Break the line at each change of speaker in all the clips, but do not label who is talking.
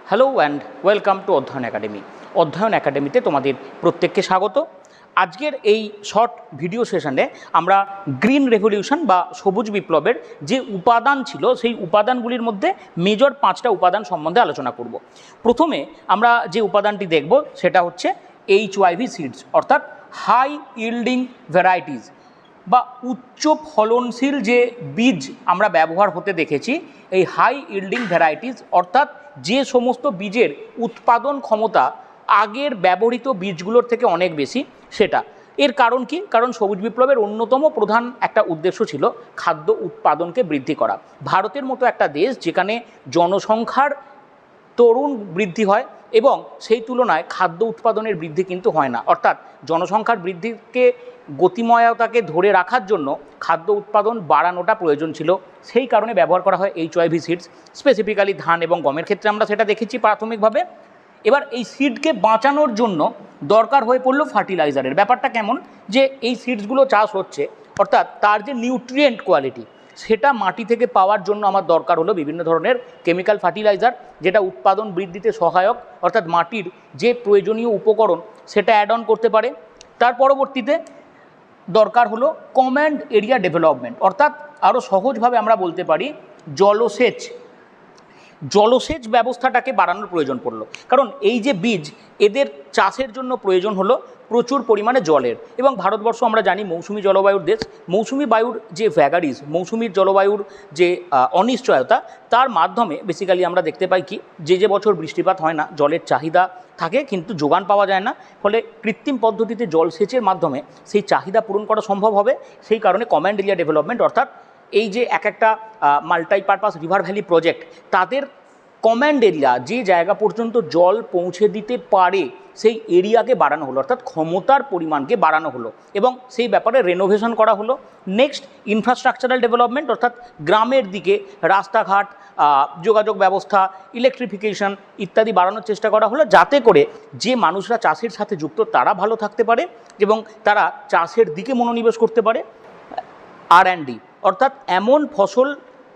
Hello and welcome to অধ্যয়ন academy. অধ্যয়ন একাডেমিতে তোমাদের প্রত্যেককে স্বাগত। আজকের এই শর্ট ভিডিও সেশনে আমরা গ্রিন রেভলিউশন বা সবুজ বিপ্লবের যে উপাদান ছিল সেই উপাদানগুলির মধ্যে মেজর 5টা উপাদান সম্বন্ধে আলোচনা করব। প্রথমে আমরা যে উপাদানটি দেখব সেটা হচ্ছে HYV সিডস, অর্থাৎ হাই ইল্ডিং ভ্যারাইটিস বা উচ্চ ফলনশীল যে বীজ আমরা ব্যবহার হতে দেখেছি। এই হাই ইল্ডিং ভ্যারাইটিস অর্থাৎ যে সমস্ত বীজের উৎপাদন ক্ষমতা আগের ব্যবহৃত বীজগুলোর থেকে অনেক বেশি, সেটা। এর কারণ কি? কারণ সবুজ বিপ্লবের অন্যতম প্রধান একটা উদ্দেশ্য ছিল খাদ্য উৎপাদনকে বৃদ্ধি করা। ভারতের মতো একটা দেশ যেখানে জনসংখ্যার তরুণ বৃদ্ধি হয় এবং সেই তুলনায় খাদ্য উৎপাদনের বৃদ্ধি কিন্তু হয় না, অর্থাৎ জনসংখ্যার বৃদ্ধিকে গতিময়তাকে ধরে রাখার জন্য খাদ্য উৎপাদন বাড়ানোটা প্রয়োজন ছিল। সেই কারণে ব্যবহার করা হয় HYV সিডস, স্পেসিফিক্যালি ধান এবং গমের ক্ষেত্রে আমরা সেটা দেখেছি প্রাথমিকভাবে। এবার এই সিডকে বাঁচানোর জন্য দরকার হয়ে পড়লো ফার্টিলাইজারের। ব্যাপারটা কেমন, যে এই সিডসগুলো চাষ হচ্ছে, অর্থাৎ তার যে নিউট্রিয়েন্ট কোয়ালিটি সেটা মাটি থেকে পাওয়ার জন্য আমার দরকার হলো বিভিন্ন ধরনের কেমিক্যাল ফার্টিলাইজার, যেটা উৎপাদন বৃদ্ধিতে সহায়ক, অর্থাৎ মাটির যে প্রয়োজনীয় উপকরণ সেটা অ্যাড অন করতে পারে। তার পরবর্তীতে দরকার হলো কমান্ড এরিয়া ডেভেলপমেন্ট, অর্থাৎ আরও সহজভাবে আমরা বলতে পারি জলসেচ ব্যবস্থাটাকে বাড়ানোর প্রয়োজন পড়লো। কারণ এই যে বীজ, এদের চাষের জন্য প্রয়োজন হলো প্রচুর পরিমাণে জলের, এবং ভারতবর্ষ আমরা জানি মৌসুমি জলবায়ুর দেশ। মৌসুমি বায়ুর যে ভ্যাগারিজ, মৌসুমির জলবায়ুর যে অনিশ্চয়তা, তার মাধ্যমে বেসিক্যালি আমরা দেখতে পাই কি, যে বছর বৃষ্টিপাত হয় না, জলের চাহিদা থাকে কিন্তু যোগান পাওয়া যায় না, ফলে কৃত্রিম পদ্ধতিতে জলসেচের মাধ্যমে সেই চাহিদা পূরণ করা সম্ভব হবে। সেই কারণে কমান্ড এরিয়া ডেভেলপমেন্ট, অর্থাৎ এই যে একটা মাল্টিপারপাস রিভার ভ্যালি প্রজেক্ট, তাদের কমান্ড এরিয়া যে জায়গা পর্যন্ত জল পৌঁছে দিতে পারে সেই এরিয়াকে বাড়ানো হলো, অর্থাৎ ক্ষমতার পরিমাণকে বাড়ানো হলো, এবং সেই ব্যাপারে রেনোভেশন করা হলো। নেক্সট, ইনফ্রাস্ট্রাকচারাল ডেভেলপমেন্ট, অর্থাৎ গ্রামের দিকে রাস্তাঘাট, যোগাযোগ ব্যবস্থা, ইলেকট্রিফিকেশন ইত্যাদি বাড়ানোর চেষ্টা করা হলো, যাতে করে যে মানুষরা চাষের সাথে যুক্ত তারা ভালো থাকতে পারে এবং তারা চাষের দিকে মনোনিবেশ করতে পারে। R&D, অর্থাৎ এমন ফসল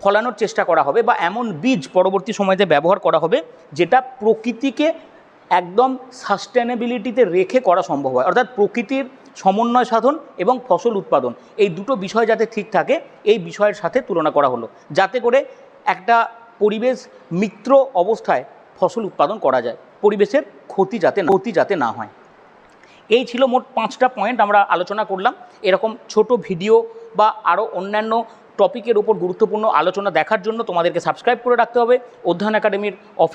ফলানোর চেষ্টা করা হবে বা এমন বীজ পরবর্তী সময়তে ব্যবহার করা হবে যেটা প্রকৃতিকে একদম সাস্টেনেবিলিটিতে রেখে করা সম্ভব হয়, অর্থাৎ প্রকৃতির সমন্বয় সাধন এবং ফসল উৎপাদন, এই দুটো বিষয় যাতে ঠিক থাকে এই বিষয়ের সাথে তুলনা করা হলো, যাতে করে একটা পরিবেশ মিত্র অবস্থায় ফসল উৎপাদন করা যায়, পরিবেশের ক্ষতি যাতে না হয়। এই ছিল মোট 5টা পয়েন্ট আমরা আলোচনা করলাম। এরকম ছোট ভিডিও বা আরও অন্যান্য টপিকের উপর গুরুত্বপূর্ণ আলোচনা দেখার জন্য তোমাদেরকে সাবস্ক্রাইব করে রাখতে হবে অধ্যয়ন একাডেমির অফিস।